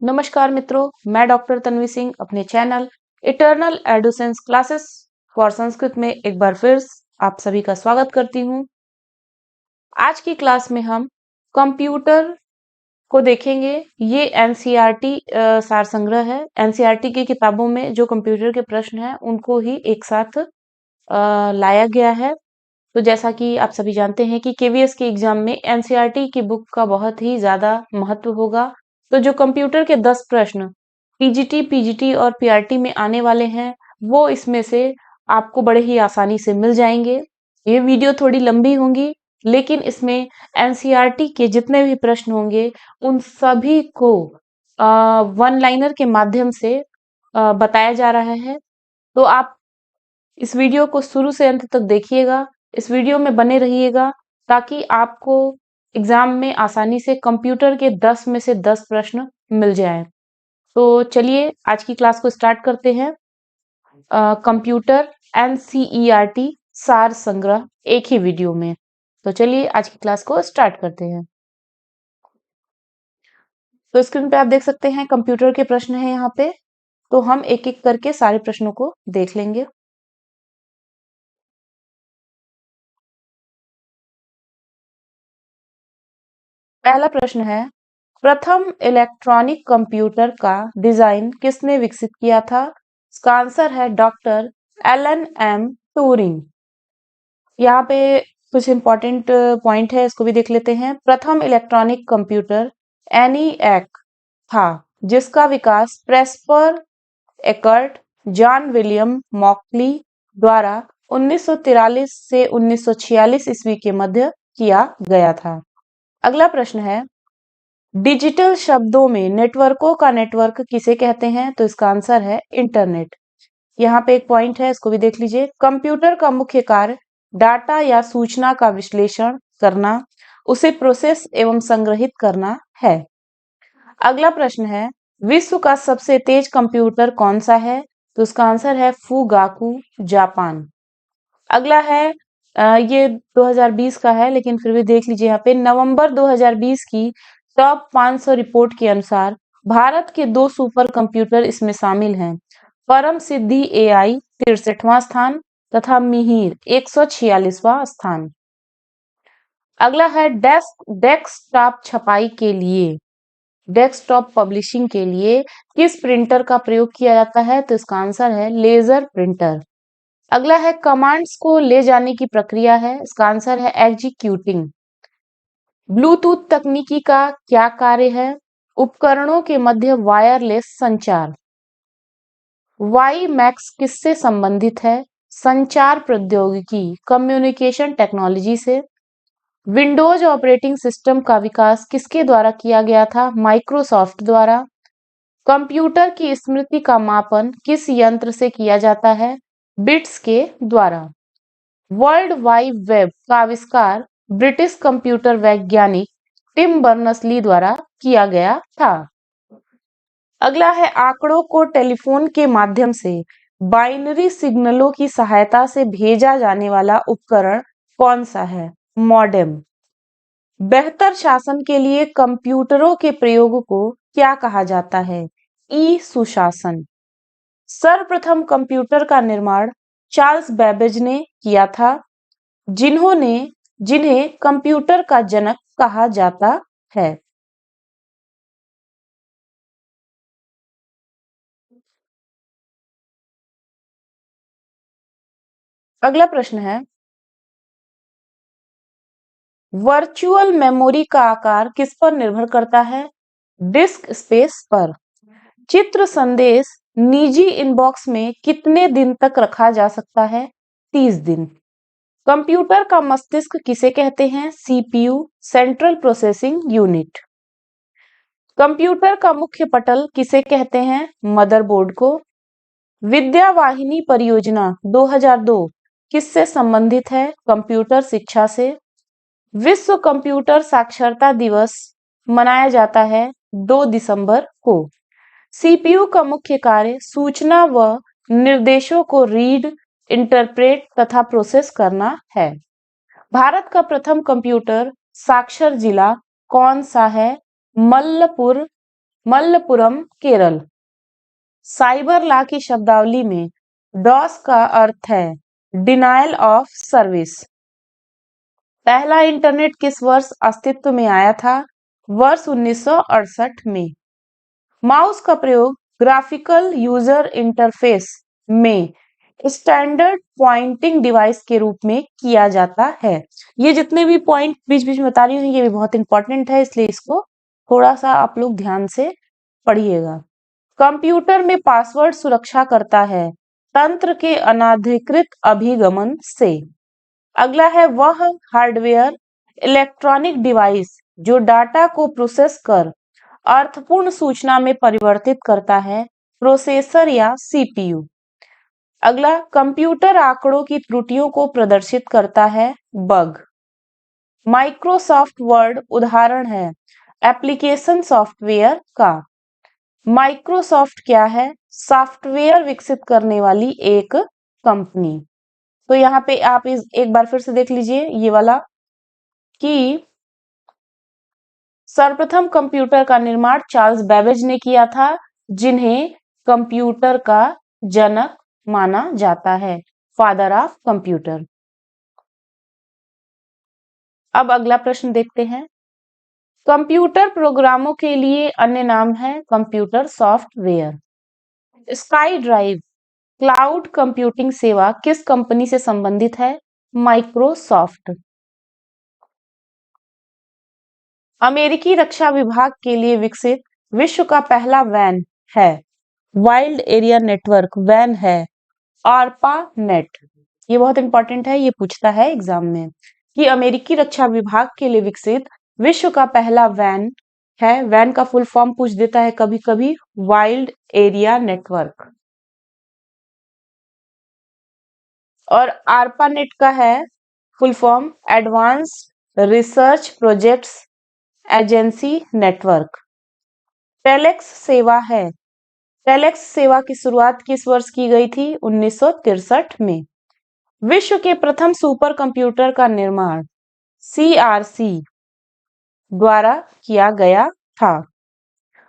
नमस्कार मित्रों, मैं डॉक्टर तन्वी सिंह अपने channel Eternal Edusense classes for Sanskrit में एक बार फिर आप सभी का स्वागत करती हूँ। आज की क्लास में हम कंप्यूटर को देखेंगे। ये एनसीईआरटी सार संग्रह है। एनसीईआरटी की किताबों में जो कंप्यूटर के प्रश्न हैं उनको ही एक साथ लाया गया है। तो जैसा कि आप सभी जानते हैं कि केवीएस के एग्जाम में एनसीईआरटी की बुक का बहुत ही ज्यादा महत्व होगा। तो जो कंप्यूटर के 10 प्रश्न पीजीटी और पीआरटी में आने वाले हैं वो इसमें से आपको बड़े ही आसानी से मिल जाएंगे। ये वीडियो थोड़ी लंबी होंगी लेकिन इसमें एनसीईआरटी के जितने भी प्रश्न होंगे उन सभी को वन लाइनर के माध्यम से बताया जा रहा है। तो आप इस वीडियो को शुरू से अंत तक देखिएगा, इस वीडियो में बने रहिएगा ताकि आपको एग्जाम में आसानी से कंप्यूटर के 10 में से 10 प्रश्न मिल जाएं। तो चलिए आज की क्लास को स्टार्ट करते हैं। कंप्यूटर एनसीईआरटी सार संग्रह एक ही वीडियो में। तो चलिए आज की क्लास को स्टार्ट करते हैं। तो स्क्रीन पे आप देख सकते हैं कंप्यूटर के प्रश्न हैं यहाँ पे। तो हम एक एक करके सारे प्रश्नों को देख लेंगे। पहला प्रश्न है, प्रथम इलेक्ट्रॉनिक कंप्यूटर का डिजाइन किसने विकसित किया था? इसका आंसर है डॉक्टर एलन एम ट्यूरिंग। यहाँ पे कुछ इंपॉर्टेंट पॉइंट है, इसको भी देख लेते हैं। प्रथम इलेक्ट्रॉनिक कंप्यूटर एनीएक था जिसका विकास Presper Eckert John William Mauchly द्वारा 1943 से 1946 ईस्वी के मध्य किया गया था। अगला प्रश्न है, डिजिटल शब्दों में नेटवर्कों का नेटवर्क किसे कहते हैं? तो इसका आंसर है इंटरनेट। यहाँ पे एक पॉइंट है, इसको भी देख लीजिए। कंप्यूटर का मुख्य कार्य डाटा या सूचना का विश्लेषण करना, उसे प्रोसेस एवं संग्रहित करना है। अगला प्रश्न है, विश्व का सबसे तेज कंप्यूटर कौन सा है? तो इसका आंसर है फुगाकू, जापान। अगला है ये 2020 का है लेकिन फिर भी देख लीजिए। यहाँ पे नवंबर 2020 की टॉप 500 रिपोर्ट के अनुसार भारत के 2 सुपर कंप्यूटर इसमें शामिल हैं। परम सिद्धि एआई 63वां स्थान तथा मिहिर 146वां स्थान। अगला है डेस्कटॉप छपाई के लिए, डेस्कटॉप पब्लिशिंग के लिए किस प्रिंटर का प्रयोग किया जाता है? तो इसका आंसर है लेजर प्रिंटर। अगला है कमांड्स को ले जाने की प्रक्रिया है, इसका आंसर है एग्जीक्यूटिंग। ब्लूटूथ तकनीकी का क्या कार्य है? उपकरणों के मध्य वायरलेस संचार। वाई मैक्स किससे संबंधित है? संचार प्रौद्योगिकी, कम्युनिकेशन टेक्नोलॉजी से। विंडोज ऑपरेटिंग सिस्टम का विकास किसके द्वारा किया गया था? माइक्रोसॉफ्ट द्वारा। कंप्यूटर की स्मृति का मापन किस यंत्र से किया जाता है? बिट्स के द्वारा। वर्ल्ड वाइड वेब का आविष्कार ब्रिटिश कंप्यूटर वैज्ञानिक टिम बर्नर्स-ली द्वारा किया गया था। अगला है आंकड़ों को टेलीफोन के माध्यम से बाइनरी सिग्नलों की सहायता से भेजा जाने वाला उपकरण कौन सा है? मॉडेम। बेहतर शासन के लिए कंप्यूटरों के प्रयोग को क्या कहा जाता है? ई सुशासन। सर्वप्रथम कंप्यूटर का निर्माण चार्ल्स बेबेज ने किया था, जिन्हें कंप्यूटर का जनक कहा जाता है। अगला प्रश्न है, वर्चुअल मेमोरी का आकार किस पर निर्भर करता है? डिस्क स्पेस पर। चित्र संदेश निजी इनबॉक्स में कितने दिन तक रखा जा सकता है? 30 दिन। कंप्यूटर का मस्तिष्क किसे कहते हैं? CPU, central processing unit. Computer का मुख्य पटल किसे कहते हैं? मदरबोर्ड को। विद्या वाहिनी परियोजना 2002 किससे संबंधित है? कंप्यूटर शिक्षा से। विश्व कंप्यूटर साक्षरता दिवस मनाया जाता है 2 दिसंबर को। सीपीयू का मुख्य कार्य सूचना व निर्देशों को रीड, इंटरप्रेट तथा प्रोसेस करना है। भारत का प्रथम कंप्यूटर साक्षर जिला कौन सा है? मल्लपुर मल्लपुरम, केरल। साइबर लॉ की शब्दावली में डॉस का अर्थ है डिनायल ऑफ सर्विस। पहला इंटरनेट किस वर्ष अस्तित्व में आया था? वर्ष 1968 में। माउस का प्रयोग ग्राफिकल यूजर इंटरफेस में स्टैंडर्ड पॉइंटिंग डिवाइस के रूप में किया जाता है। ये जितने भी पॉइंट बीच बीच में बता रही हूँ ये भी बहुत इंपॉर्टेंट है, इसलिए इसको थोड़ा सा आप लोग ध्यान से पढ़िएगा। कंप्यूटर में पासवर्ड सुरक्षा करता है तंत्र के अनाधिकृत अभिगमन से। अगला है वह हार्डवेयर इलेक्ट्रॉनिक डिवाइस जो डाटा को प्रोसेस कर अर्थपूर्ण सूचना में परिवर्तित करता है, प्रोसेसर या सीपीयू। अगला कंप्यूटर आंकड़ों की त्रुटियों को प्रदर्शित करता है, बग। माइक्रोसॉफ्ट वर्ड उदाहरण है एप्लीकेशन सॉफ्टवेयर का। माइक्रोसॉफ्ट क्या है? सॉफ्टवेयर विकसित करने वाली एक कंपनी। तो यहाँ पे आप एक बार फिर से देख लीजिए ये वाला कि सर्वप्रथम कंप्यूटर का निर्माण चार्ल्स बेबेज ने किया था, जिन्हें कंप्यूटर का जनक माना जाता है, फादर ऑफ कंप्यूटर। अब अगला प्रश्न देखते हैं। कंप्यूटर प्रोग्रामों के लिए अन्य नाम है computer software. Sky drive cloud computing सेवा किस कंपनी से संबंधित है? माइक्रोसॉफ्ट। अमेरिकी रक्षा विभाग के लिए विकसित विश्व का पहला वैन है वाइल्ड एरिया नेटवर्क वैन है आरपा नेट। ये बहुत इंपॉर्टेंट है, ये पूछता है एग्जाम में कि अमेरिकी रक्षा विभाग के लिए विकसित विश्व का पहला वैन है। वैन का फुल फॉर्म पूछ देता है कभी कभी, वाइल्ड एरिया नेटवर्क। और आरपा नेट का है full form advance research projects agency network. Telex सेवा है। टेलेक्स सेवा की शुरुआत किस वर्ष की गई थी? 1963 में। विश्व के प्रथम सुपर कंप्यूटर का निर्माण सीआरसी द्वारा किया गया था।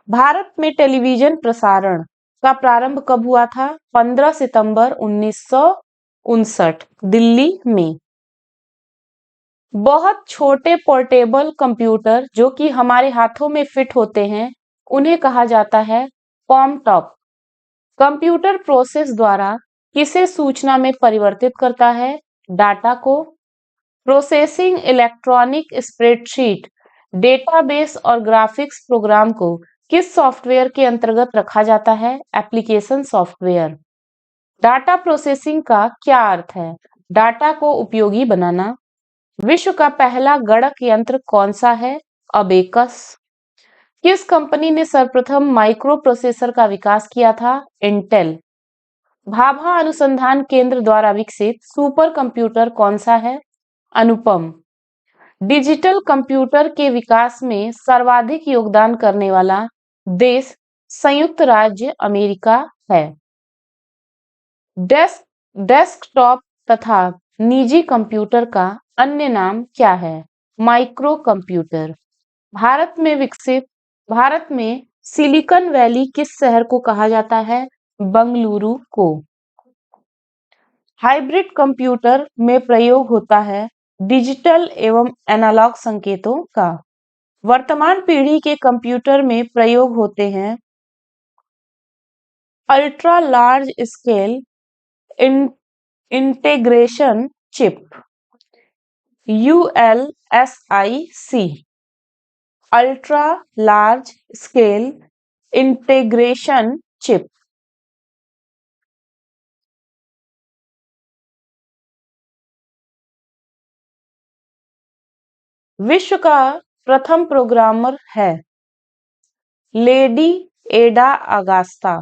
भारत में टेलीविजन प्रसारण का प्रारंभ कब हुआ था? 15 सितंबर 1959 दिल्ली में। बहुत छोटे पोर्टेबल कंप्यूटर जो कि हमारे हाथों में फिट होते हैं उन्हें कहा जाता है पॉम टॉप। कंप्यूटर प्रोसेस द्वारा किसे सूचना में परिवर्तित करता है? डाटा को। प्रोसेसिंग इलेक्ट्रॉनिक स्प्रेडशीट डेटाबेस और ग्राफिक्स प्रोग्राम को किस सॉफ्टवेयर के अंतर्गत रखा जाता है? Application software. डाटा प्रोसेसिंग का क्या अर्थ है? डाटा को उपयोगी बनाना। विश्व का पहला गणक यंत्र कौन सा है? अबेकस। किस कंपनी ने सर्वप्रथम माइक्रो प्रोसेसर का विकास किया था? इंटेल। भाभा अनुसंधान केंद्र द्वारा विकसित सुपर कंप्यूटर कौन सा है? अनुपम। डिजिटल कंप्यूटर के विकास में सर्वाधिक योगदान करने वाला देश संयुक्त राज्य अमेरिका है। डेस्कटॉप तथा निजी कंप्यूटर का अन्य नाम क्या है? Micro computer. भारत में सिलिकॉन वैली किस शहर को कहा जाता है? बंगलुरु को। हाइब्रिड कंप्यूटर में प्रयोग होता है डिजिटल एवं एनालॉग संकेतों का। वर्तमान पीढ़ी के कंप्यूटर में प्रयोग होते हैं ultra large scale integration chip ULSIC। Ultra large scale integration chip. विश्व का प्रथम प्रोग्रामर है लेडी एडा अगास्ता।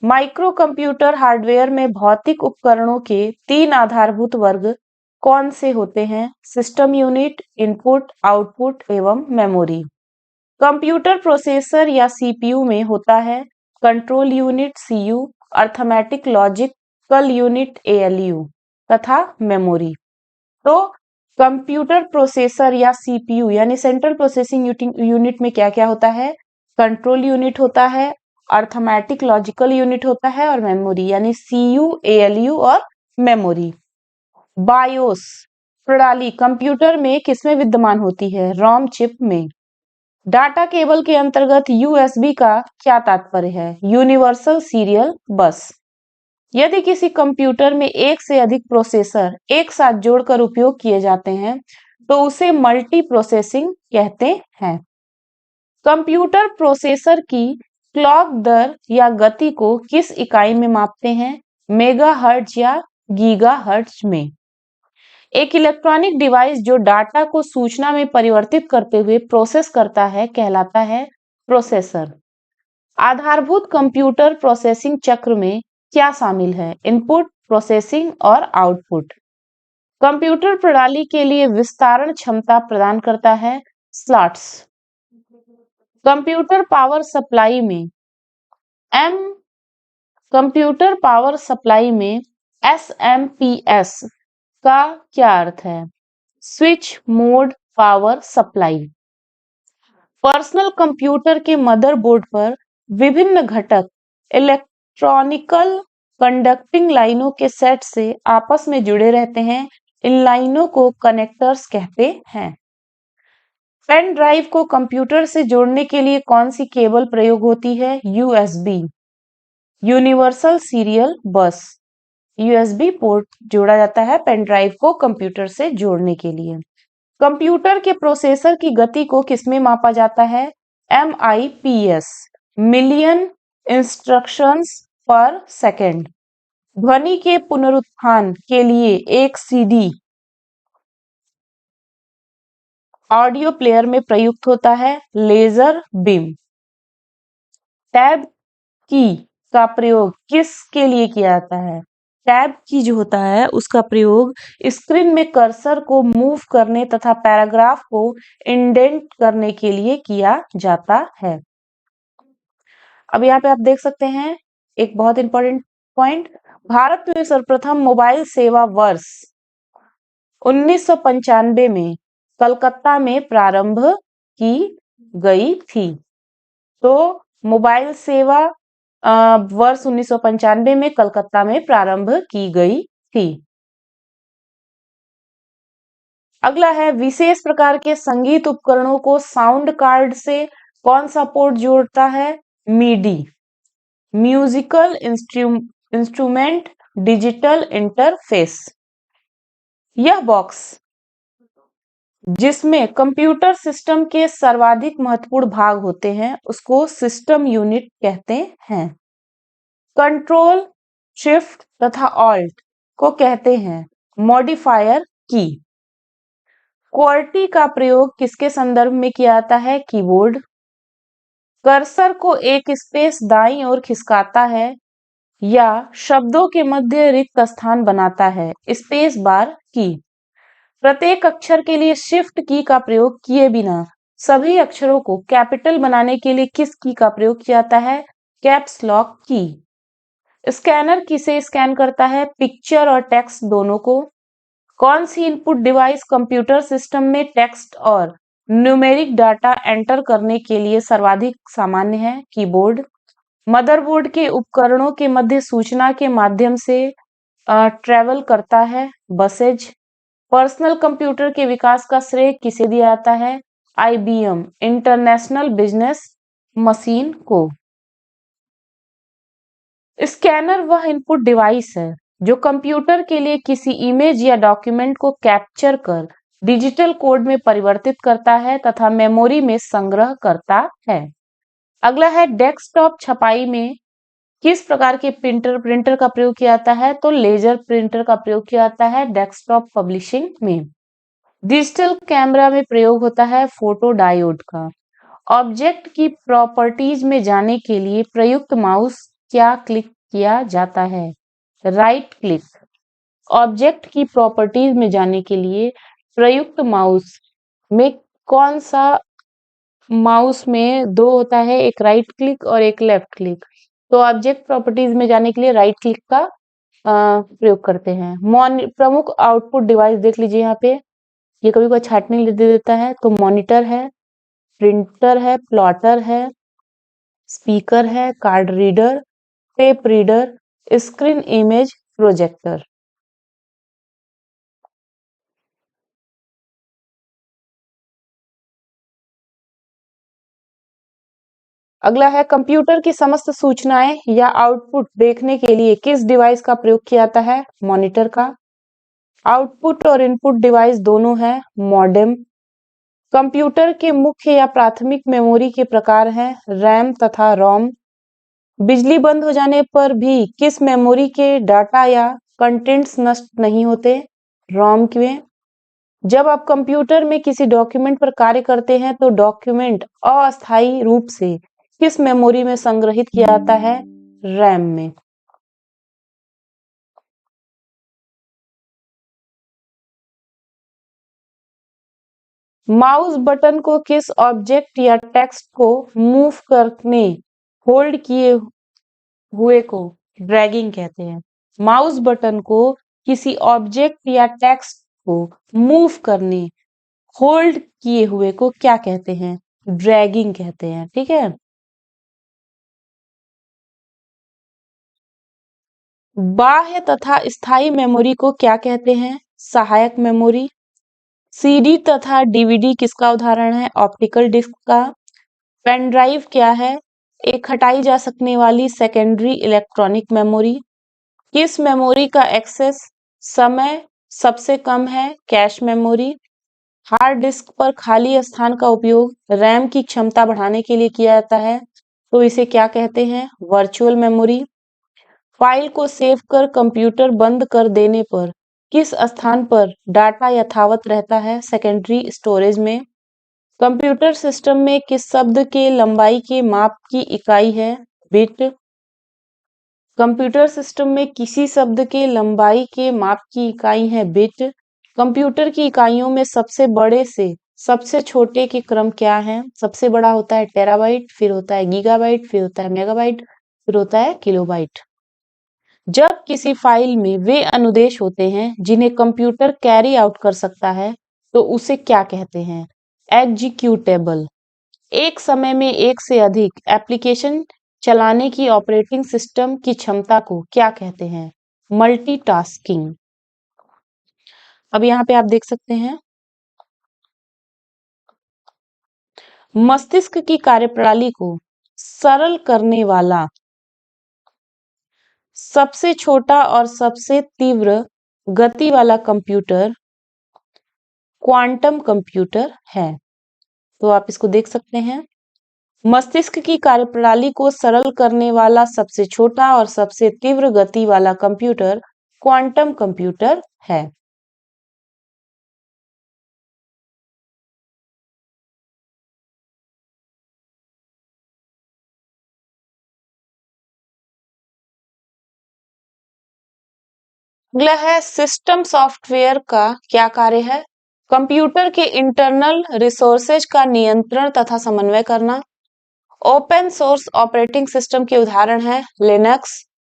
माइक्रो कंप्यूटर हार्डवेयर में भौतिक उपकरणों के 3 आधारभूत वर्ग कौन से होते हैं? सिस्टम यूनिट, इनपुट, आउटपुट एवं मेमोरी। कंप्यूटर प्रोसेसर या सीपीयू में होता है control unit CU, arithmetic logical unit ALU तथा मेमोरी। तो कंप्यूटर प्रोसेसर या सीपीयू यानी सेंट्रल प्रोसेसिंग यूनिट में क्या क्या होता है? कंट्रोल यूनिट होता है, अर्थमेटिक लॉजिकल यूनिट होता है और मेमोरी यानी सीयू, एएलयू और मेमोरी। बायोस प्रणाली कंप्यूटर में किसमें विद्यमान होती है? रोम चिप में। डाटा केबल के अंतर्गत यूएसबी का क्या तात्पर्य है? यूनिवर्सल सीरियल बस। यदि किसी कंप्यूटर में एक से अधिक प्रोसेसर एक साथ जोड़कर उपयोग किए जाते हैं तो उसे मल्टी प्रोसेसिंग कहते हैं। कंप्यूटर प्रोसेसर की क्लॉक दर या गति को किस इकाई में मापते हैं? मेगाहर्ट्ज या गीगाहर्ट्ज में। एक इलेक्ट्रॉनिक डिवाइस जो डाटा को सूचना में परिवर्तित करते हुए प्रोसेस करता है कहलाता है प्रोसेसर। आधारभूत कंप्यूटर प्रोसेसिंग चक्र में क्या शामिल है? इनपुट, प्रोसेसिंग और आउटपुट। कंप्यूटर प्रणाली के लिए विस्तारण क्षमता प्रदान करता है स्लॉट्स। कंप्यूटर पावर सप्लाई में एम कंप्यूटर पावर सप्लाई में एसएमपीएस का क्या अर्थ है? Switch mode power supply. Personal computer के मदरबोर्ड पर विभिन्न घटक इलेक्ट्रॉनिकल कंडक्टिंग लाइनों के सेट से आपस में जुड़े रहते हैं। इन लाइनों को कनेक्टर्स कहते हैं। पेन ड्राइव को कंप्यूटर से जोड़ने के लिए कौन सी केबल प्रयोग होती है? यूएसबी, यूनिवर्सल सीरियल बस। यूएसबी पोर्ट जोड़ा जाता है पेन ड्राइव को कंप्यूटर से जोड़ने के लिए। कंप्यूटर के प्रोसेसर की गति को किसमें मापा जाता है? MIPS, मिलियन इंस्ट्रक्शंस पर सेकेंड। ध्वनि के पुनरुत्थान के लिए एक सीडी ऑडियो प्लेयर में प्रयुक्त होता है लेजर बीम। टैब की का प्रयोग किसके लिए किया जाता है? टैब की जो होता है उसका प्रयोग स्क्रीन में कर्सर को मूव करने तथा पैराग्राफ को इंडेंट करने के लिए किया जाता है। अब यहाँ पे आप देख सकते हैं एक बहुत इंपॉर्टेंट पॉइंट। भारत में सर्वप्रथम मोबाइल सेवा वर्ष 1995 में कलकत्ता में प्रारंभ की गई थी। तो मोबाइल सेवा वर्ष 1995 में कलकत्ता में प्रारंभ की गई थी। अगला है विशेष प्रकार के संगीत उपकरणों को साउंड कार्ड से कौन सा पोर्ट जोड़ता है? Midi, musical instrument digital interface. यह बॉक्स जिसमें कंप्यूटर सिस्टम के सर्वाधिक महत्वपूर्ण भाग होते हैं उसको सिस्टम यूनिट कहते हैं। कंट्रोल, शिफ्ट तथा ऑल्ट को कहते हैं मॉडिफायर की। क्वार्टी का प्रयोग किसके संदर्भ में किया जाता है? कीबोर्ड। कर्सर को एक स्पेस दाईं ओर खिसकाता है या शब्दों के मध्य रिक्त स्थान बनाता है स्पेस बार की। प्रत्येक अक्षर के लिए शिफ्ट की का प्रयोग किए बिना सभी अक्षरों को कैपिटल बनाने के लिए किस की का प्रयोग किया जाता है? कैप्स लॉक की। स्कैनर किसे स्कैन करता है? पिक्चर और टेक्स्ट दोनों को। कौन सी इनपुट डिवाइस कंप्यूटर सिस्टम में टेक्स्ट और न्यूमेरिक डाटा एंटर करने के लिए सर्वाधिक सामान्य है? कीबोर्ड। मदरबोर्ड के उपकरणों के मध्य सूचना के माध्यम से ट्रेवल करता है बसेज। पर्सनल कंप्यूटर के विकास का श्रेय किसे दिया जाता है? IBM इंटरनेशनल बिजनेस मशीन को। स्कैनर वह इनपुट डिवाइस है जो कंप्यूटर के लिए किसी इमेज या डॉक्यूमेंट को कैप्चर कर डिजिटल कोड में परिवर्तित करता है तथा मेमोरी में संग्रह करता है। अगला है डेस्कटॉप छपाई में किस प्रकार के प्रिंटर का प्रयोग किया जाता है? तो लेजर प्रिंटर का प्रयोग किया जाता है डेस्कटॉप पब्लिशिंग में। डिजिटल कैमरा में प्रयोग होता है फोटो डायोड का। ऑब्जेक्ट की प्रॉपर्टीज में जाने के लिए प्रयुक्त माउस क्या क्लिक किया जाता है? Right click. ऑब्जेक्ट की प्रॉपर्टीज में जाने के लिए प्रयुक्त माउस में कौन सा माउस में दो होता है? एक राइट क्लिक और एक लेफ्ट क्लिक। तो ऑब्जेक्ट प्रॉपर्टीज में जाने के लिए राइट क्लिक का प्रयोग करते हैं। प्रमुख आउटपुट डिवाइस देख लीजिए यहाँ पे, ये कभी कोई छाटने दे देता है तो मॉनिटर है, प्रिंटर है, प्लॉटर है, स्पीकर है, card reader, tape reader, screen image projector. अगला है कंप्यूटर की समस्त सूचनाएं या आउटपुट देखने के लिए किस डिवाइस का प्रयोग किया जाता है? मॉनिटर का। आउटपुट और इनपुट डिवाइस दोनों है, मॉडेम। कंप्यूटर के मुख्य या प्राथमिक मेमोरी के प्रकार हैं रैम तथा रोम। बिजली बंद हो जाने पर भी किस मेमोरी के डाटा या कंटेंट्स नष्ट नहीं होते? रोम के। जब आप कंप्यूटर में किसी डॉक्यूमेंट पर कार्य करते हैं तो डॉक्यूमेंट अस्थायी रूप से किस मेमोरी में संग्रहित किया जाता है? रैम में। माउस बटन को किस ऑब्जेक्ट या टेक्स्ट को मूव करने होल्ड किए हुए को ड्रैगिंग कहते हैं। माउस बटन को किसी ऑब्जेक्ट या टेक्स्ट को मूव करने होल्ड किए हुए को क्या कहते हैं? ड्रैगिंग कहते हैं। ठीक है। बाह्य तथा स्थायी मेमोरी को क्या कहते हैं? सहायक मेमोरी। सीडी तथा डीवीडी किसका उदाहरण है? ऑप्टिकल डिस्क का। पेन ड्राइव क्या है? एक हटाई जा सकने वाली सेकेंडरी इलेक्ट्रॉनिक मेमोरी। किस मेमोरी का एक्सेस समय सबसे कम है? Cache memory. हार्ड डिस्क पर खाली स्थान का उपयोग रैम की क्षमता बढ़ाने के लिए किया जाता है, तो इसे क्या कहते हैं? Virtual memory. फाइल को सेव कर कंप्यूटर बंद कर देने पर किस स्थान पर डाटा यथावत रहता है? सेकेंडरी स्टोरेज में। कंप्यूटर सिस्टम में किस शब्द के लंबाई के माप की इकाई है? बिट। कंप्यूटर सिस्टम में किसी शब्द के लंबाई के माप की इकाई है बिट। कंप्यूटर की इकाइयों में सबसे बड़े से सबसे छोटे के क्रम क्या है? सबसे बड़ा होता है टेराबाइट, फिर होता है गीगाबाइट, फिर होता है मेगाबाइट, फिर होता है किलोबाइट। जब किसी फाइल में वे अनुदेश होते हैं जिन्हें कंप्यूटर कैरी आउट कर सकता है, तो उसे क्या कहते हैं? एग्जीक्यूटेबल। एक समय में एक से अधिक एप्लीकेशन चलाने की ऑपरेटिंग सिस्टम की क्षमता को क्या कहते हैं? मल्टीटास्किंग। अब यहाँ पे आप देख सकते हैं मस्तिष्क की कार्यप्रणाली को सरल करने वाला सबसे छोटा और सबसे तीव्र गति वाला कंप्यूटर क्वांटम कंप्यूटर है। तो आप इसको देख सकते हैं। मस्तिष्क की कार्यप्रणाली को सरल करने वाला सबसे छोटा और सबसे तीव्र गति वाला कंप्यूटर क्वांटम कंप्यूटर है। अगला है सिस्टम सॉफ्टवेयर का क्या कार्य है? कंप्यूटर के इंटरनल रिसोर्सेज का नियंत्रण तथा समन्वय करना। ओपन सोर्स ऑपरेटिंग सिस्टम के उदाहरण हैं लिनक्स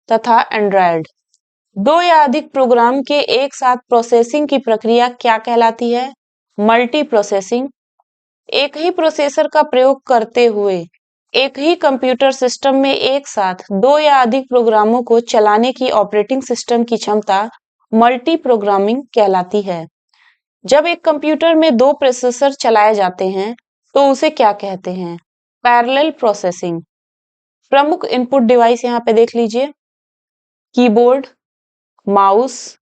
तथा एंड्रॉयड। दो या अधिक प्रोग्राम के एक साथ प्रोसेसिंग की प्रक्रिया क्या कहलाती है? Multi processing. एक ही प्रोसेसर का प्रयोग करते हुए एक ही कंप्यूटर सिस्टम में एक साथ दो या अधिक प्रोग्रामों को चलाने की ऑपरेटिंग सिस्टम की क्षमता मल्टी प्रोग्रामिंग कहलाती है। जब एक कंप्यूटर में दो प्रोसेसर चलाए जाते हैं तो उसे क्या कहते हैं? Parallel processing. प्रमुख इनपुट डिवाइस यहाँ पे देख लीजिए, कीबोर्ड, माउस,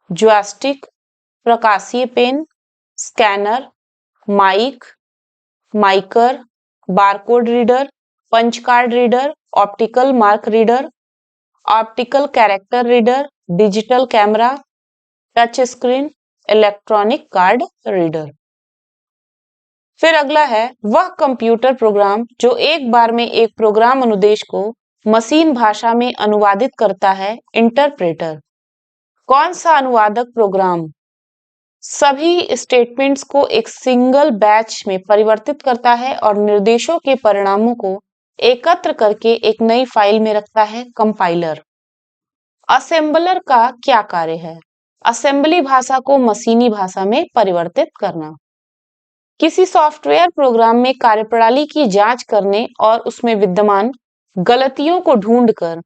जॉयस्टिक, प्रकाशीय पेन, स्कैनर, माइक, माइकर, barcode reader, punch card reader, optical mark reader, optical character reader, digital camera, touch screen, electronic card reader. फिर अगला है वह कंप्यूटर प्रोग्राम जो एक बार में एक प्रोग्राम अनुदेश को मशीन भाषा में अनुवादित करता है, इंटरप्रेटर। कौन सा अनुवादक प्रोग्राम सभी स्टेटमेंट्स को एक सिंगल बैच में परिवर्तित करता है और निर्देशों के परिणामों को एकत्र करके एक नई फाइल में रखता है? कंपाइलर। असेंबलर का क्या कार्य है? असेंबली भाषा को मशीनी भाषा में परिवर्तित करना। किसी सॉफ्टवेयर प्रोग्राम में कार्यप्रणाली की जांच करने और उसमें विद्यमान गलतियों को ढूंढकर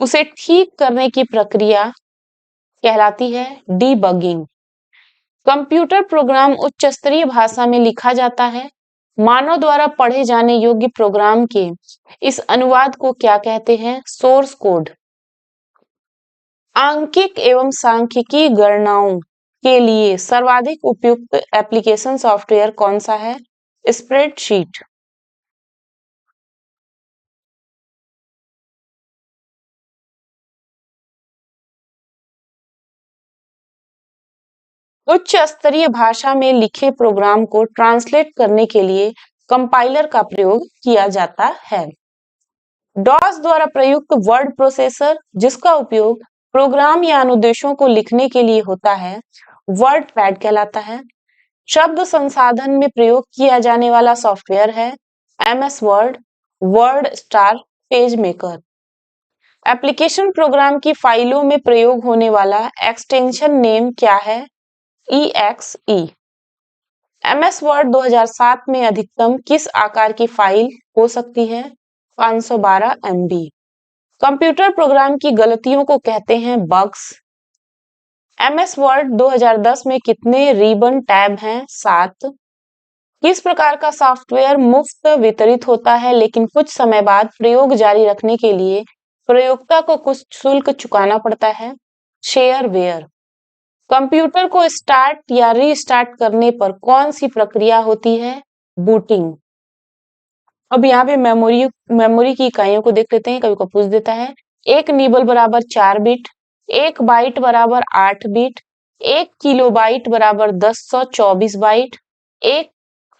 उसे ठीक करने की प्रक्रिया कहलाती है डीबगिंग। कंप्यूटर प्रोग्राम उच्च स्तरीय भाषा में लिखा जाता है। मानव द्वारा पढ़े जाने योग्य प्रोग्राम के इस अनुवाद को क्या कहते हैं? Source code. आंकिक एवं सांख्यिकी गणनाओं के लिए सर्वाधिक उपयुक्त एप्लीकेशन सॉफ्टवेयर कौन सा है? स्प्रेडशीट। उच्च स्तरीय भाषा में लिखे प्रोग्राम को ट्रांसलेट करने के लिए कंपाइलर का प्रयोग किया जाता है। डॉस द्वारा प्रयुक्त वर्ड प्रोसेसर जिसका उपयोग प्रोग्राम या अनुदेशों को लिखने के लिए होता है, वर्ड पैड कहलाता है। शब्द संसाधन में प्रयोग किया जाने वाला सॉफ्टवेयर है MS word, word star, page maker. Application program की फाइलों में प्रयोग होने वाला एक्सटेंशन नेम क्या है? EXE। MS वर्ड 2007 में अधिकतम किस आकार की फाइल हो सकती है? 512 MB। कंप्यूटर प्रोग्राम की गलतियों को कहते हैं बग्स। MS वर्ड 2010 में कितने रिबन टैब हैं? 7। किस प्रकार का सॉफ्टवेयर मुफ्त वितरित होता है लेकिन कुछ समय बाद प्रयोग जारी रखने के लिए प्रयोक्ता को कुछ शुल्क चुकाना पड़ता है? शेयरवेयर। कंप्यूटर को स्टार्ट या रीस्टार्ट करने पर कौन सी प्रक्रिया होती है? बूटिंग। अब यहाँ पे मेमोरी की इकाइयों को देख लेते हैं, कभी को पूछ देता है। एक निबल बराबर 4 बिट, एक बाइट बराबर 8 बिट, एक किलोबाइट बराबर 1024 बाइट, एक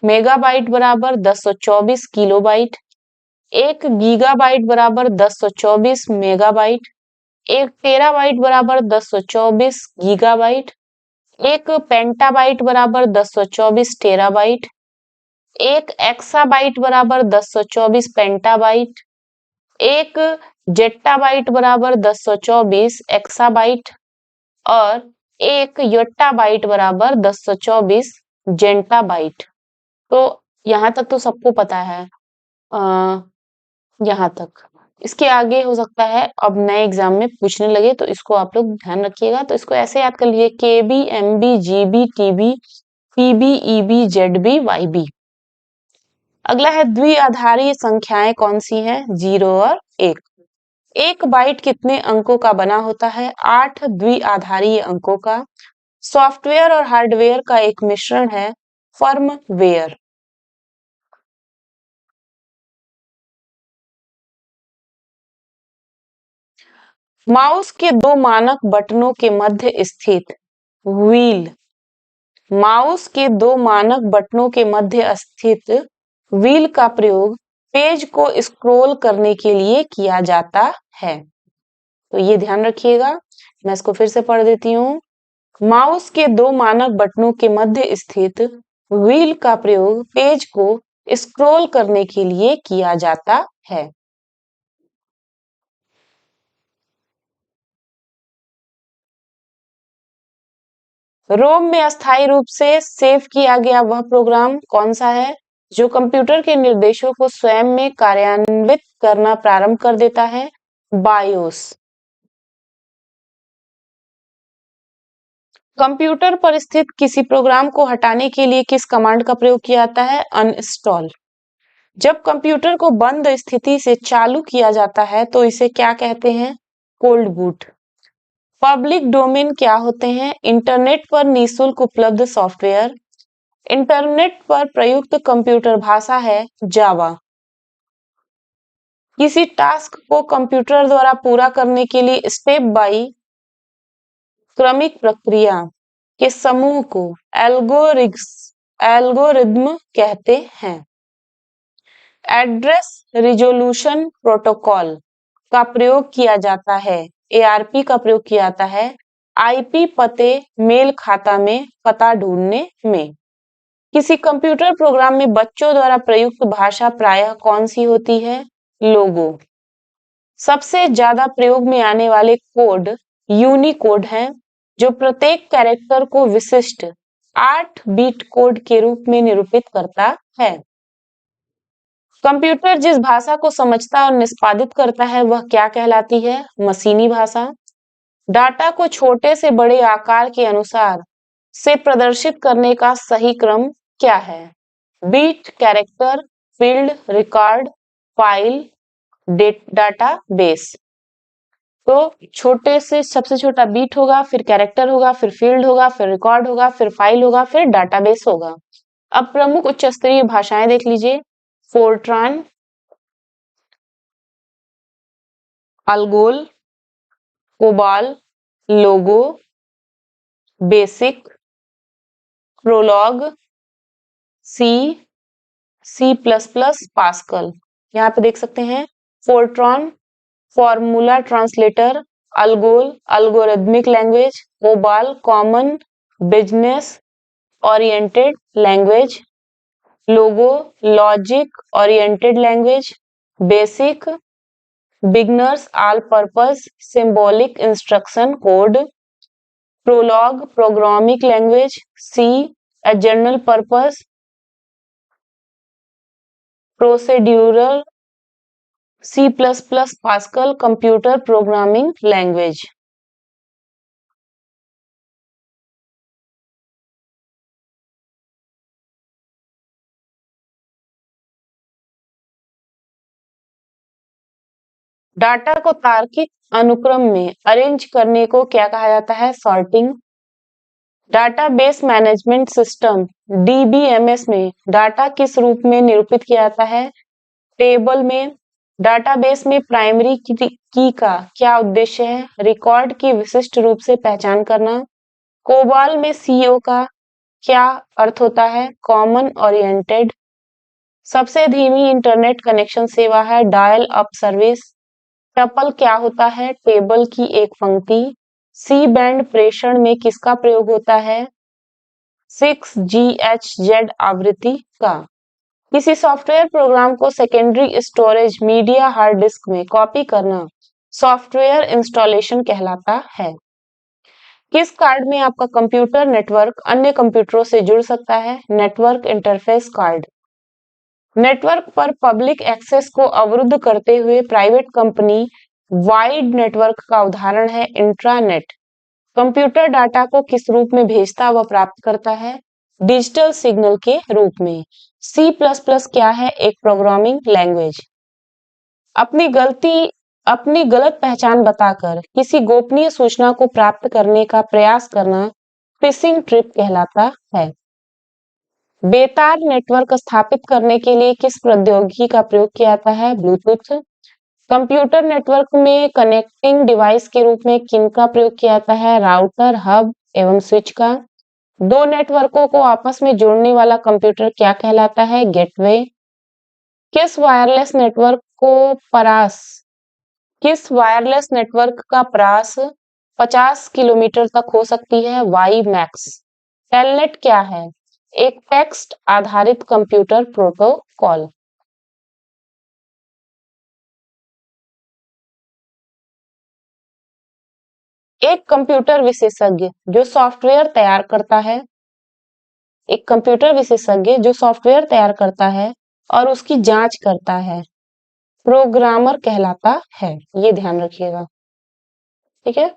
मेगाबाइट बराबर 1024 किलोबाइट, एक गीगाबाइट बराबर 1024 मेगाबाइट, एक टेराबाइट बराबर 1024 गीगाबाइट, एक पेंटाबाइट बराबर 1024 टेराबाइट, एक एक्साबाइट बराबर 1024 पेंटाबाइट, एक जेट्टाबाइट बराबर 1024 एक्साबाइट और एक योट्टाबाइट बराबर 1024 जेंटाबाइट। तो यहाँ तक तो सबको पता है। यहाँ तक, इसके आगे हो सकता है अब नए एग्जाम में पूछने लगे, तो इसको आप लोग ध्यान रखिएगा। तो इसको ऐसे याद कर लीजिए, KB MB GB TB PB EB ZB YB। अगला है द्विआधारी संख्याएं कौन सी हैं? 0 और 1। एक बाइट कितने अंकों का बना होता है? 8 द्विआधारी अंकों का। सॉफ्टवेयर और हार्डवेयर का एक मिश्रण है फर्मवेयर। माउस के दो मानक बटनों के मध्य स्थित व्हील। माउस के दो मानक बटनों के मध्य स्थित व्हील का प्रयोग पेज को स्क्रॉल करने के लिए किया जाता है। तो ये ध्यान रखिएगा। मैं इसको फिर से पढ़ देती हूँ। माउस के दो मानक बटनों के मध्य स्थित व्हील का प्रयोग पेज को स्क्रॉल करने के लिए किया जाता है। रोम में अस्थायी रूप से सेव किया गया वह प्रोग्राम कौन सा है जो कंप्यूटर के निर्देशों को स्वयं में कार्यान्वित करना प्रारंभ कर देता है? बायोस। कंप्यूटर पर स्थित किसी प्रोग्राम को हटाने के लिए किस कमांड का प्रयोग किया जाता है? अनइंस्टॉल। जब कंप्यूटर को बंद स्थिति से चालू किया जाता है तो इसे क्या कहते हैं? Cold boot. पब्लिक डोमेन क्या होते हैं? इंटरनेट पर निःशुल्क उपलब्ध सॉफ्टवेयर। इंटरनेट पर प्रयुक्त कंप्यूटर भाषा है जावा। किसी टास्क को कंप्यूटर द्वारा पूरा करने के लिए स्टेप बाई क्रमिक प्रक्रिया के समूह को एल्गोरिथ्म कहते हैं। एड्रेस रिजोल्यूशन प्रोटोकॉल का प्रयोग किया जाता है, ARP का प्रयोग किया जाता है IP पते मेल खाता में पता ढूंढने में। किसी कंप्यूटर प्रोग्राम में बच्चों द्वारा प्रयुक्त भाषा प्रायः कौन सी होती है? लोगो। सबसे ज्यादा प्रयोग में आने वाले कोड यूनिकोड हैं जो प्रत्येक कैरेक्टर को विशिष्ट 8 बिट कोड के रूप में निरूपित करता है। कंप्यूटर जिस भाषा को समझता और निष्पादित करता है वह क्या कहलाती है? मशीनी भाषा। डाटा को छोटे से बड़े आकार के अनुसार से प्रदर्शित करने का सही क्रम क्या है? Bit, character, field, record, file, data base. तो छोटे से सबसे छोटा बीट होगा, फिर कैरेक्टर होगा, फिर फील्ड होगा, फिर रिकॉर्ड होगा, फिर फाइल होगा, फिर डाटाबेस होगा। अब प्रमुख उच्च स्तरीय भाषाएं देख लीजिए। Fortran, Algol, COBOL, Logo, BASIC, Prolog, C, C plus plus, Pascal. यहाँ पे देख सकते हैं Fortran, formula translator, Algol, algorithmic language, COBOL, common business oriented language, Logo, logic oriented language, BASIC, beginners all purpose symbolic instruction code, Prolog, programming language, C, a general purpose procedural, C++, Pascal, computer programming language। डाटा को तार्किक अनुक्रम में arrange करने को क्या कहा जाता है? Sorting. Database management system DBMS में डाटा किस रूप में निरूपित किया जाता है? टेबल में। डाटाबेस में प्राइमरी की का क्या उद्देश्य है? रिकॉर्ड की विशिष्ट रूप से पहचान करना। कोबाल में सीओ का क्या अर्थ होता है? Common oriented. सबसे धीमी इंटरनेट कनेक्शन सेवा है डायल अप सर्विस। टपल क्या होता है? टेबल की एक पंक्ति। सी बैंड प्रेषण में किसका प्रयोग होता है? 6GHz आवृत्ति का। किसी सॉफ्टवेयर प्रोग्राम को secondary storage media hard disk में कॉपी करना सॉफ्टवेयर इंस्टॉलेशन कहलाता है। किस कार्ड में आपका कंप्यूटर नेटवर्क अन्य कंप्यूटरों से जुड़ सकता है? Network interface card. नेटवर्क पर पब्लिक एक्सेस को अवरुद्ध करते हुए प्राइवेट कंपनी वाइड नेटवर्क का उदाहरण है इंट्रानेट। कंप्यूटर डाटा को किस रूप में भेजता व प्राप्त करता है? डिजिटल सिग्नल के रूप में। सी प्लस प्लस क्या है? एक प्रोग्रामिंग लैंग्वेज। अपनी गलत पहचान बताकर किसी गोपनीय सूचना को प्राप्त करने का प्रयास करना फिशिंग ट्रिप कहलाता है। बेतार नेटवर्क स्थापित करने के लिए किस प्रौद्योगिकी का प्रयोग किया जाता है? ब्लूटूथ। कंप्यूटर नेटवर्क में कनेक्टिंग डिवाइस के रूप में किनका प्रयोग किया जाता है? राउटर, हब एवं स्विच का। दो नेटवर्कों को आपस में जोड़ने वाला कंप्यूटर क्या कहलाता है? गेटवे। किस वायरलेस नेटवर्क का परास 50 किलोमीटर तक हो सकती है? Y max. टेलनेट क्या है? एक टेक्स्ट आधारित कंप्यूटर प्रोटोकॉल। एक कंप्यूटर विशेषज्ञ जो सॉफ्टवेयर तैयार करता है एक कंप्यूटर विशेषज्ञ जो सॉफ्टवेयर तैयार करता है और उसकी जांच करता है प्रोग्रामर कहलाता है। ये ध्यान रखिएगा, ठीक है।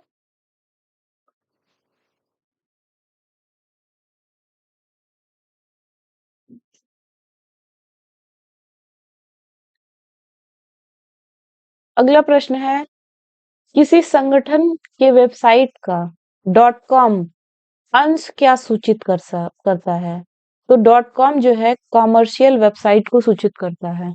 अगला प्रश्न है किसी संगठन के वेबसाइट का .com अंश क्या सूचित करता है? तो .com जो है कॉमर्शियल वेबसाइट को सूचित करता है।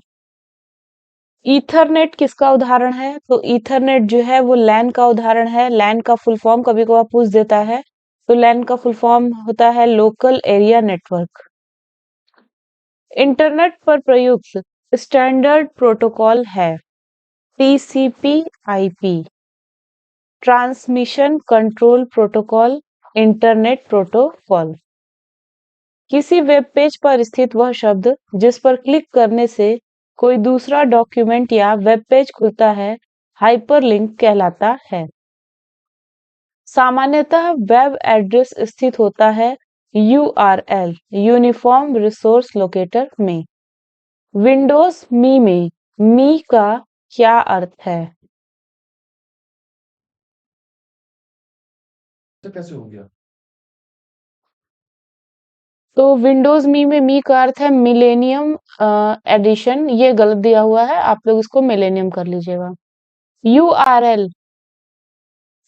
ईथरनेट किसका उदाहरण है? तो ईथरनेट जो है वो लैन का उदाहरण है। लैन का फुल फॉर्म कभी कभार पूछ देता है, तो लैन का फुल फॉर्म होता है लोकल एरिया नेटवर्क। इंटरनेट पर प्रयुक्त स्टैंडर्ड प्रोटोकॉल है TCP/IP, transmission control protocol, internet protocol. किसी वेब पेज पर स्थित वह शब्द जिस पर क्लिक करने से कोई दूसरा डॉक्यूमेंट या वेब पेज खुलता है हाइपरलिंक कहलाता है। सामान्यतः वेब एड्रेस स्थित होता है URL यूनिफॉर्म रिसोर्स लोकेटर में। विंडोज मी में मी का क्या अर्थ है? तो कैसे हो गया? तो विंडोज मी में मी का अर्थ है मिलेनियम एडिशन। ये गलत दिया हुआ है, आप लोग इसको मिलेनियम कर लीजिएगा। URL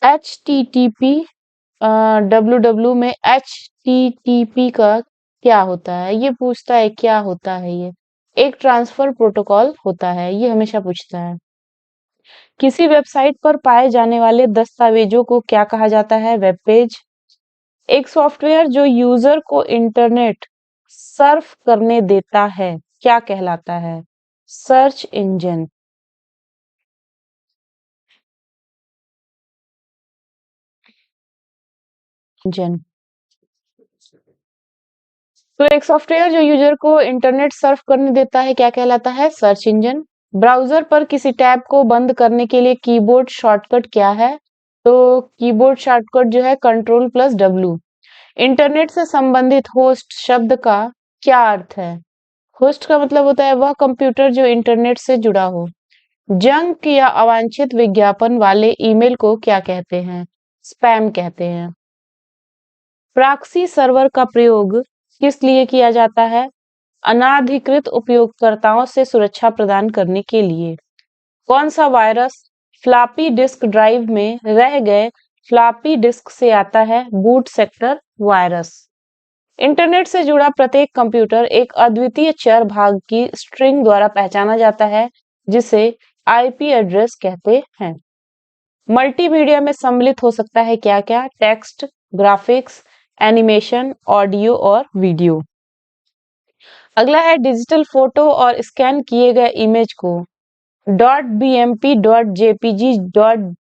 HTTP डब्ल्यू में HTTP का क्या होता है? ये पूछता है क्या होता है ये। एक ट्रांसफर प्रोटोकॉल होता है, ये हमेशा पूछता है। किसी वेबसाइट पर पाए जाने वाले दस्तावेजों को क्या कहा जाता है? Web page. एक सॉफ्टवेयर जो यूजर को इंटरनेट सर्फ करने देता है क्या कहलाता है? Search engine. इंजन। तो एक सॉफ्टवेयर जो यूजर को इंटरनेट सर्फ करने देता है क्या कहलाता है? Search engine. ब्राउजर पर किसी टैब को बंद करने के लिए कीबोर्ड शॉर्टकट क्या है? तो कीबोर्ड शॉर्टकट जो है Ctrl+W। इंटरनेट से संबंधित होस्ट शब्द का क्या अर्थ है? होस्ट का मतलब होता है वह कंप्यूटर जो इंटरनेट से जुड़ा हो। जंक या अवांछित विज्ञापन वाले ईमेल को क्या कहते हैं? स्पैम कहते हैं। प्रॉक्सी सर्वर का प्रयोग किस लिए किया जाता है? अनाधिकृत उपयोगकर्ताओं से सुरक्षा प्रदान करने के लिए। कौन सा वायरस फ्लॉपी डिस्क ड्राइव में रह गए फ्लॉपी डिस्क से आता है? Boot sector virus. इंटरनेट से जुड़ा प्रत्येक कंप्यूटर एक अद्वितीय चर भाग की स्ट्रिंग द्वारा पहचाना जाता है, जिसे आईपी एड्रेस कहते हैं। मल्टीमीडिया में सम्मिलित हो सकता है क्या क्या? टेक्स्ट, ग्राफिक्स, एनिमेशन, ऑडियो और वीडियो। अगला है डिजिटल फोटो और स्कैन किए गए इमेज को .bmp, .jpg,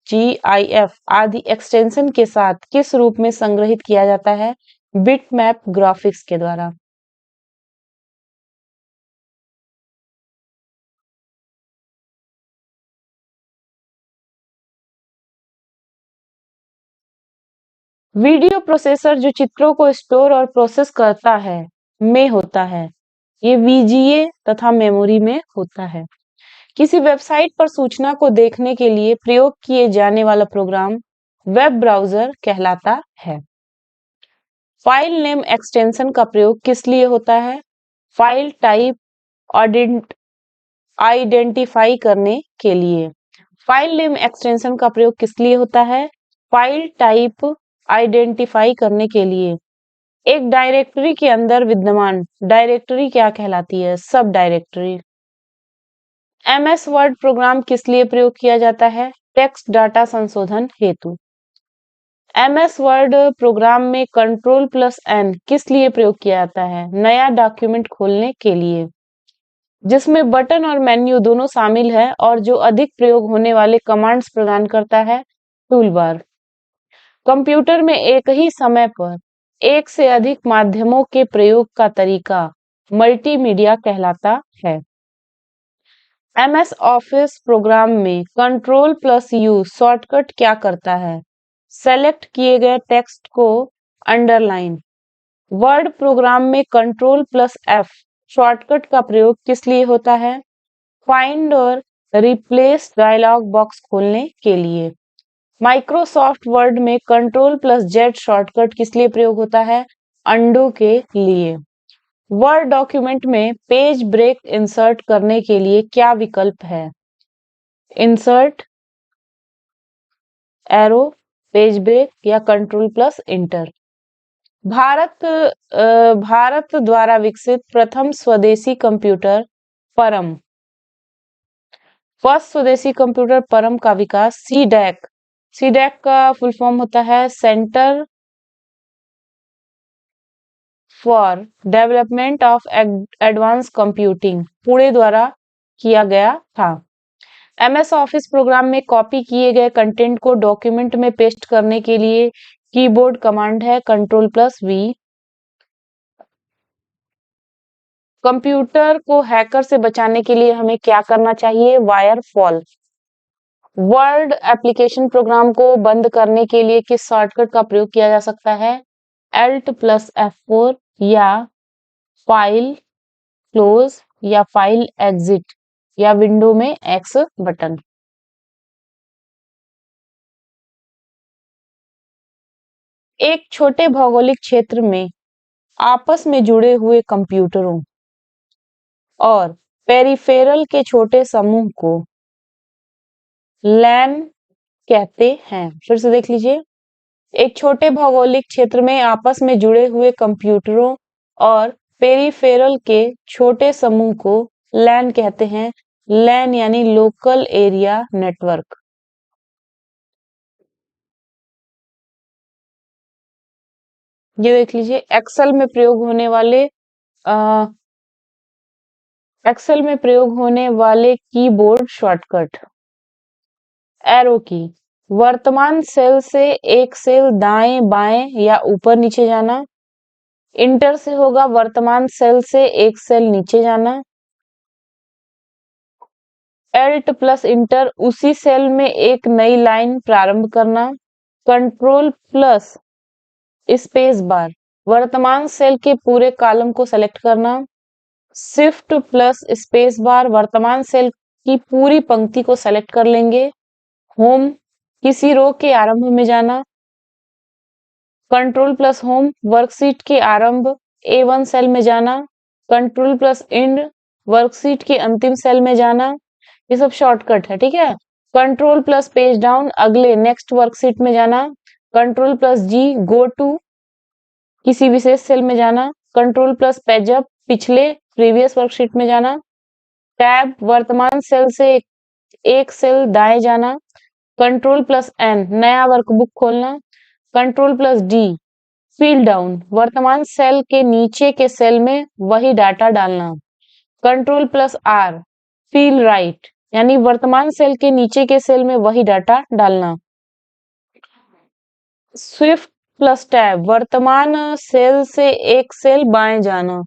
.gif आदि एक्सटेंशन के साथ किस रूप में संग्रहित किया जाता है? बिटमैप ग्राफिक्स के द्वारा। वीडियो प्रोसेसर जो चित्रों को स्टोर और प्रोसेस करता है में होता है। ये VGA तथा मेमोरी में होता है। किसी वेबसाइट पर सूचना को देखने के लिए प्रयोग किए जाने वाला प्रोग्राम वेब ब्राउज़र कहलाता है। फाइल नेम एक्सटेंशन का प्रयोग किस लिए होता है? फाइल टाइप आइडेंटिफाई करने के लिए। फाइल नेम एक्सटेंशन का प्रयोग किस लिए होता है? फाइल टाइप आइडेंटिफाई करने के लिए। एक डायरेक्टरी के अंदर विद्यमान डायरेक्टरी क्या कहलाती है? सब डायरेक्टरी। MS वर्ड प्रोग्राम किस लिए प्रयोग किया जाता है? टेक्स्ट डाटा संशोधन हेतु। MS वर्ड प्रोग्राम में Ctrl+N किस लिए प्रयोग किया जाता है? नया डॉक्यूमेंट खोलने के लिए। जिसमें बटन और मेन्यू दोनों शामिल है और जो अधिक प्रयोग होने वाले कमांड्स प्रदान करता है? टूलबार। कंप्यूटर में एक ही समय पर एक से अधिक माध्यमों के प्रयोग का तरीका मल्टीमीडिया कहलाता है। MS ऑफिस प्रोग्राम में Ctrl+U शॉर्टकट क्या करता है? सेलेक्ट किए गए टेक्स्ट को अंडरलाइन। वर्ड प्रोग्राम में Ctrl+F शॉर्टकट का प्रयोग किस लिए होता है? फाइंड और रिप्लेस डायलॉग बॉक्स खोलने के लिए। माइक्रोसॉफ्ट वर्ड में Ctrl+Z शॉर्टकट किस लिए प्रयोग होता है? अंडू के लिए। वर्ड डॉक्यूमेंट में पेज ब्रेक इंसर्ट करने के लिए क्या विकल्प है? इंसर्ट, एरो, पेज ब्रेक या Ctrl+Enter। भारत द्वारा विकसित प्रथम स्वदेशी कंप्यूटर परम। फर्स्ट स्वदेशी कंप्यूटर परम का विकास सीडैक। सीडैक का फुल फॉर्म होता है centre for development of advance computing, Pune द्वारा किया गया था। MS ऑफिस प्रोग्राम में कॉपी किए गए कंटेंट को डॉक्यूमेंट में पेस्ट करने के लिए कीबोर्ड कमांड है Ctrl+V। कंप्यूटर को हैकर से बचाने के लिए हमें क्या करना चाहिए? वायरफॉल। वर्ड एप्लीकेशन प्रोग्राम को बंद करने के लिए किस शॉर्टकट का प्रयोग किया जा सकता है? Alt प्लस F4 या फाइल क्लोज या फाइल एग्जिट या विंडो में एक्स बटन। एक छोटे भौगोलिक क्षेत्र में आपस में जुड़े हुए कंप्यूटरों और पेरिफेरल के छोटे समूह को लैन कहते हैं। फिर से देख लीजिए, एक छोटे भौगोलिक क्षेत्र में आपस में जुड़े हुए कंप्यूटरों और पेरिफेरल के छोटे समूह को लैन कहते हैं। लैन यानी लोकल एरिया नेटवर्क। ये देख लीजिए, एक्सेल में प्रयोग होने वाले कीबोर्ड शॉर्टकट। एरो की, वर्तमान सेल से एक सेल दाएं बाएं या ऊपर नीचे जाना। इंटर से होगा वर्तमान सेल से एक सेल नीचे जाना। एल्ट प्लस इंटर, उसी सेल में एक नई लाइन प्रारंभ करना। कंट्रोल प्लस स्पेस बार, वर्तमान सेल के पूरे कॉलम को सेलेक्ट करना। शिफ्ट प्लस स्पेस बार, वर्तमान सेल की पूरी पंक्ति को सेलेक्ट कर लेंगे। होम, किसी रो के आरंभ में जाना। कंट्रोल प्लस होम, वर्कशीट के आरंभ A1 सेल में जाना। कंट्रोल प्लस इंड, वर्कशीट के अंतिम सेल में जाना। ये सब शॉर्टकट है, ठीक है। कंट्रोल प्लस पेज डाउन, अगले नेक्स्ट वर्कशीट में जाना। Control plus G, go to किसी विशेष सेल में जाना। कंट्रोल प्लस पेज अप, पिछले प्रीवियस वर्कशीट में जाना। टैब, वर्तमान सेल से एक सेल दाएं जाना। कंट्रोल प्लस एन, नया वर्कबुक खोलना। Control plus D, fill down, वर्तमान सेल के नीचे के सेल में वही डाटा डालना। Control plus R, fill right, यानी वर्तमान सेल के नीचे के सेल में वही डाटा डालना। स्विफ्ट प्लस टैब, वर्तमान सेल से एक सेल बाएं जाना।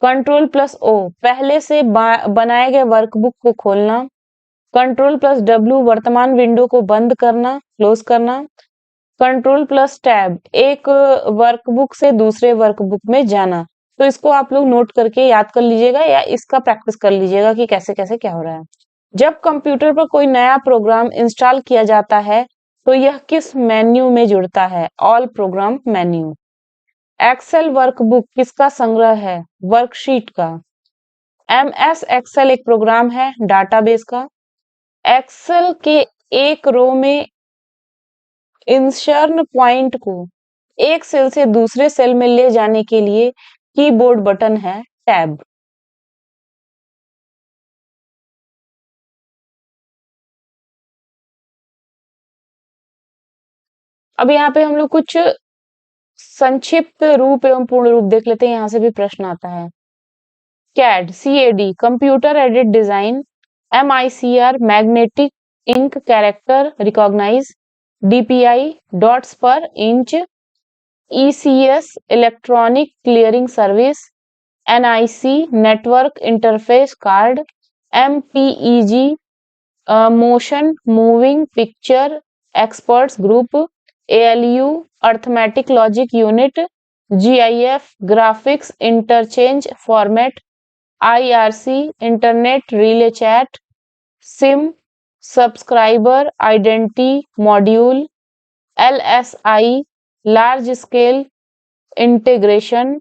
कंट्रोल प्लस ओ, पहले से बनाए गए वर्कबुक को खोलना। कंट्रोल प्लस डब्ल्यू, वर्तमान विंडो को बंद करना, क्लोज करना। कंट्रोल प्लस टैब, एक वर्कबुक से दूसरे वर्कबुक में जाना। तो इसको आप लोग नोट करके याद कर लीजिएगा या इसका प्रैक्टिस कर लीजिएगा कि कैसे कैसे क्या हो रहा है। जब कंप्यूटर पर कोई नया प्रोग्राम इंस्टॉल किया जाता है तो यह किस मेन्यू में जुड़ता है? All program menu. Excel workbook किसका संग्रह है? वर्कशीट का। MS एक्सेल एक प्रोग्राम है डाटाबेस का। एक्सेल के एक रो में इंसर्शन पॉइंट को एक सेल से दूसरे सेल में ले जाने के लिए कीबोर्ड बटन है टैब। अब यहाँ पे हम लोग कुछ संक्षिप्त रूप एवं पूर्ण रूप देख लेते हैं, यहाँ से भी प्रश्न आता है। CAD computer aided design. MICR magnetic ink character recognize. DPI dots per inch. ECS electronic clearing service. NIC network interface card. MPEG motion moving picture experts group. ALU arithmetic logic unit. GIF graphics interchange format. IRC internet relay chat. SIM subscriber identity module. LSI large scale integration.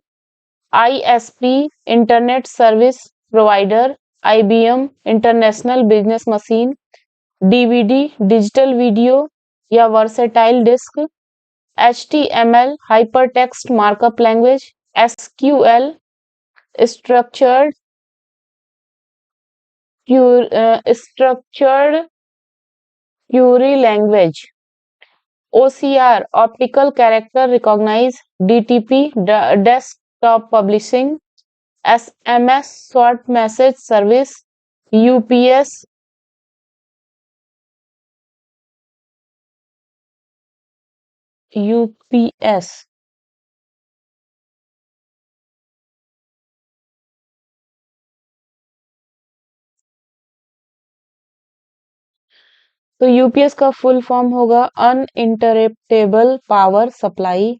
ISP internet service provider. IBM international business machine. DVD digital video या versatile disc. HTML hypertext markup language. SQL structured Curie language. OCR optical character recognize. DTP desktop publishing. SMS short message service. UPS UPS तो UPS का full form होगा uninterruptible power supply.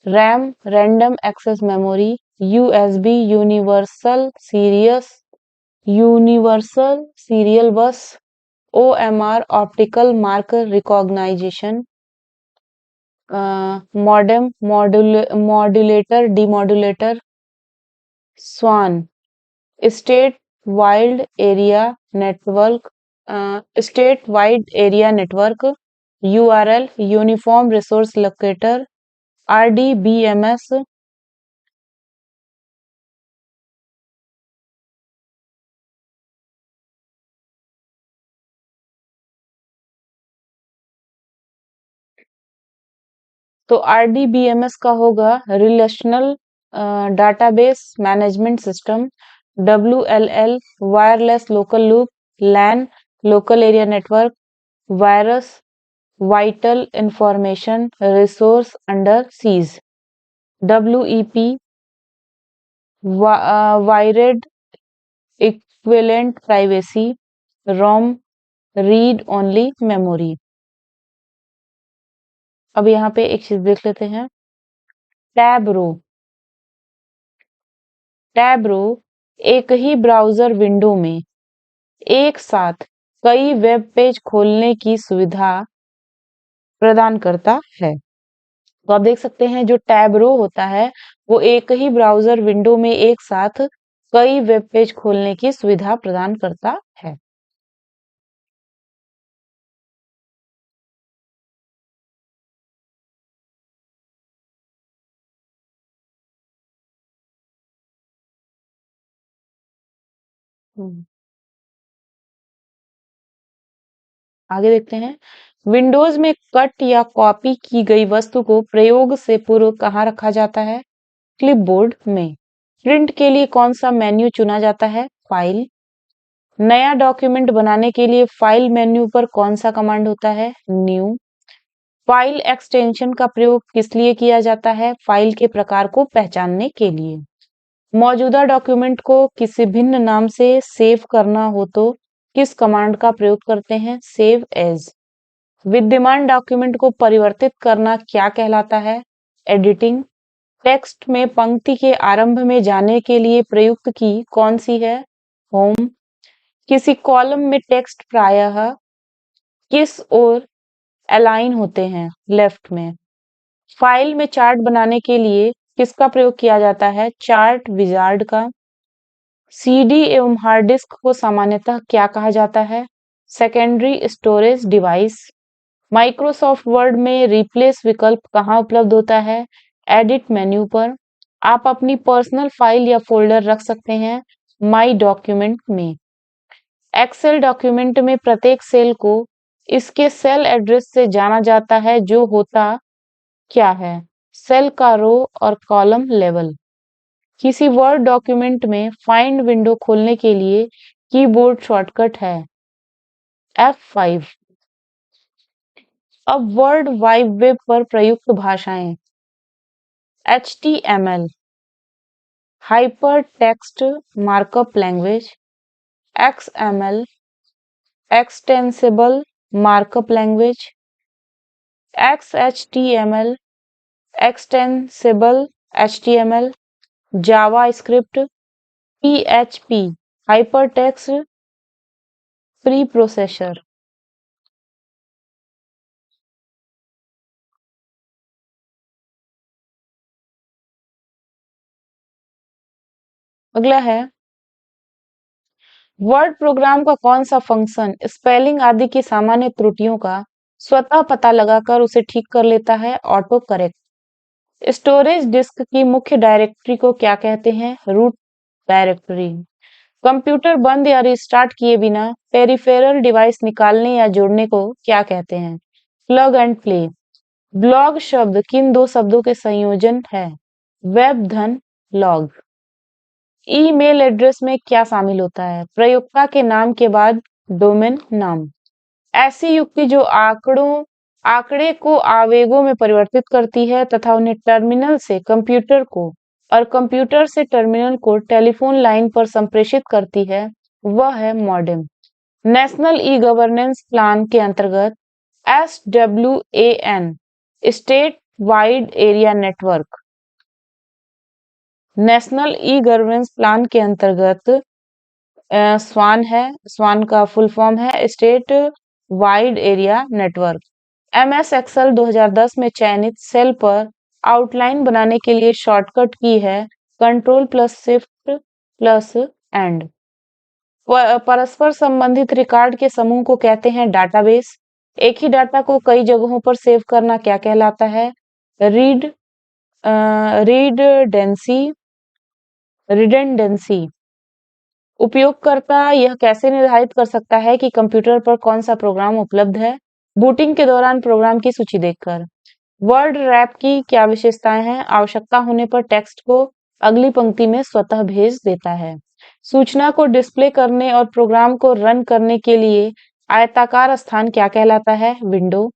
RAM random access memory, USB universal serial bus, OMR optical mark recognition, modem modulator demodulator, स्वान state wide area network state wide area network, URL uniform resource locator, RDBMS, तो RDBMS का होगा relational database management system, WLL wireless local loop, LAN local area network, virus vital information resource under siege, WEP wired equivalent privacy, ROM read only memory. अब यहाँ पे एक चीज देख लेते हैं, टैब रो। टैब रो एक ही ब्राउज़र विंडो में एक साथ कई वेब पेज खोलने की सुविधा प्रदान करता है। तो आप देख सकते हैं जो टैब रो होता है वो एक ही ब्राउज़र विंडो में एक साथ कई वेब पेज खोलने की सुविधा प्रदान करता है। हम्म, आगे देखते हैं, विंडोज में कट या कॉपी की गई वस्तु को प्रयोग से पूर्व कहाँ रखा जाता है? क्लिपबोर्ड में। प्रिंट के लिए कौन सा मेन्यू चुना जाता है? फाइल। नया डॉक्यूमेंट बनाने के लिए फाइल मेन्यू पर कौन सा कमांड होता है? न्यू। फाइल एक्सटेंशन का प्रयोग किस लिए किया जाता है? फाइल के प्रकार को पहचानने के लिए। मौजूदा डॉक्यूमेंट को किसी भिन्न नाम से सेव करना हो तो किस कमांड का प्रयोग करते हैं? Save as. विद्यमान डॉक्यूमेंट को परिवर्तित करना क्या कहलाता है? एडिटिंग। टेक्स्ट में पंक्ति के आरंभ में जाने के लिए प्रयुक्त की कौन सी है? होम। किसी कॉलम में टेक्स्ट प्रायः किस ओर अलाइन होते हैं? लेफ्ट में। फाइल में चार्ट बनाने के लिए किसका प्रयोग किया जाता है? चार्ट विजार्ड का। सीडी एवं हार्ड डिस्क को सामान्यतः क्या कहा जाता है? Secondary storage device. Microsoft word में रिप्लेस विकल्प कहाँ उपलब्ध होता है? एडिट मेन्यू पर। आप अपनी पर्सनल फाइल या फोल्डर रख सकते हैं माई डॉक्यूमेंट में। एक्सेल डॉक्यूमेंट में प्रत्येक सेल को इसके सेल एड्रेस से जाना जाता है जो होता क्या है? सेल का रो और कॉलम लेवल। किसी वर्ड डॉक्यूमेंट में फाइंड विंडो खोलने के लिए कीबोर्ड शॉर्टकट है F5। अब वर्ल्ड वाइड वेब पर प्रयुक्त भाषाएं, HTML hyper text markup language, XML extensible markup language, XHTML extensible HTML, JavaScript, PHP hypertext pre processor. अगला है, वर्ड प्रोग्राम का कौन सा फंक्शन स्पेलिंग आदि की सामान्य त्रुटियों का स्वतः पता लगाकर उसे ठीक कर लेता है? Auto correct. स्टोरेज डिस्क की मुख्य डायरेक्टरी को क्या कहते हैं? Root directory. कंप्यूटर बंद या रिस्टार्ट किए बिना पेरिफेरल डिवाइस निकालने या जोड़ने को क्या कहते हैं? Plug and play. ब्लॉग शब्द किन दो शब्दों के संयोजन है? वेब धन लॉग। ईमेल एड्रेस में क्या शामिल होता है? प्रयोक्ता के नाम के बाद डोमेन नाम। ऐसी युक्ति जो आंकड़े को आवेगों में परिवर्तित करती है तथा उन्हें टर्मिनल से कंप्यूटर को और कंप्यूटर से टर्मिनल को टेलीफोन लाइन पर संप्रेषित करती है, वह है modem. National e governance plan के अंतर्गत SWAN state wide area network. National e governance plan के अंतर्गत स्वान है, स्वान का फुल फॉर्म है state wide area network. MS Excel 2010 में चयनित सेल पर आउटलाइन बनाने के लिए शॉर्टकट की है control plus shift plus and. परस्पर संबंधित रिकॉर्ड के समूह को कहते हैं डाटाबेस। एक ही डाटा को कई जगहों पर सेव करना क्या कहलाता है? Read redundancy redundancy. उपयोगकर्ता यह कैसे निर्धारित कर सकता है कि कंप्यूटर पर कौन सा प्रोग्राम उपलब्ध है? बूटिंग के दौरान प्रोग्राम की सूची देखकर। वर्ड रैप की क्या विशेषताएं हैं? आवश्यकता होने पर टेक्स्ट को अगली पंक्ति में स्वतः भेज देता है। सूचना को डिस्प्ले करने और प्रोग्राम को रन करने के लिए आयताकार स्थान क्या कहलाता है? विंडो।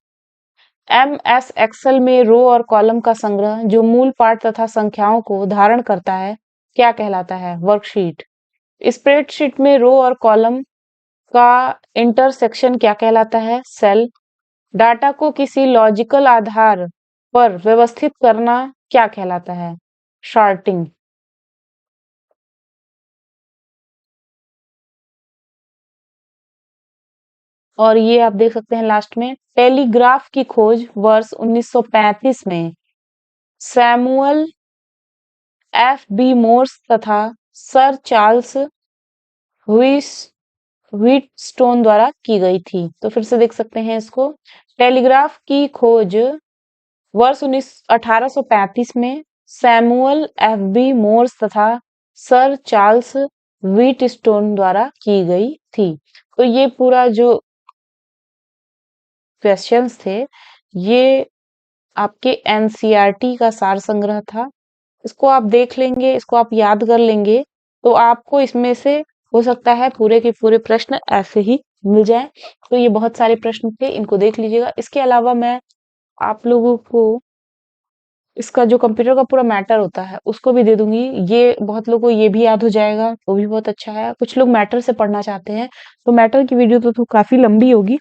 एमएस एक्सेल में रो और कॉलम का संग्रह जो मूल पाठ तथा संख्याओं को धारण करता है क्या कहलाता है? वर्कशीट। स्प्रेडशीट में रो और कॉलम का इंटरसेक्शन क्या कहलाता है? सेल। डाटा को किसी लॉजिकल आधार पर व्यवस्थित करना क्या कहलाता है? सॉर्टिंग। और ये आप देख सकते हैं लास्ट में टेलीग्राफ की खोज वर्ष 1935 में सैमुअल एफ बी मोर्स तथा सर चार्ल्स हुइस व्हीटस्टोन द्वारा की गई थी। तो फिर से देख सकते हैं इसको। टेलीग्राफ की खोज वर्ष 1835 में सैमुअल एफ बी मोर्स तथा सर चार्ल्स व्हीटस्टोन द्वारा की गई थी। तो ये पूरा जो क्वेश्चंस थे ये आपके एनसीईआरटी का सार संग्रह था। इसको आप देख लेंगे, इसको आप याद कर लेंगे तो आपको इसमें से हो सकता है पूरे के पूरे प्रश्न ऐसे ही मिल जाए। तो ये बहुत सारे प्रश्न थे, इनको देख लीजिएगा। इसके अलावा मैं आप लोगों को इसका जो कंप्यूटर का पूरा मैटर होता है उसको भी दे दूंगी। ये बहुत लोगों को ये भी याद हो जाएगा, वो भी बहुत अच्छा है। कुछ लोग मैटर से पढ़ना चाहते हैं तो मैटर की वीडियो तो काफी लंबी होगी,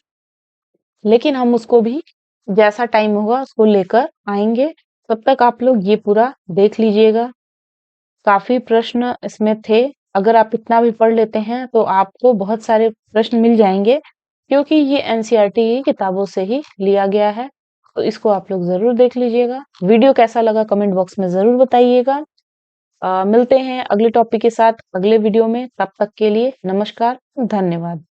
लेकिन हम उसको भी जैसा टाइम होगा उसको लेकर आएंगे। तब तक आप लोग ये पूरा देख लीजिएगा। काफी प्रश्न इसमें थे। अगर आप इतना भी पढ़ लेते हैं तो आपको बहुत सारे प्रश्न मिल जाएंगे, क्योंकि ये एनसीईआरटी की किताबों से ही लिया गया है। तो इसको आप लोग जरूर देख लीजिएगा। वीडियो कैसा लगा कमेंट बॉक्स में जरूर बताइएगा। मिलते हैं अगले टॉपिक के साथ अगले वीडियो में। तब तक के लिए नमस्कार, धन्यवाद।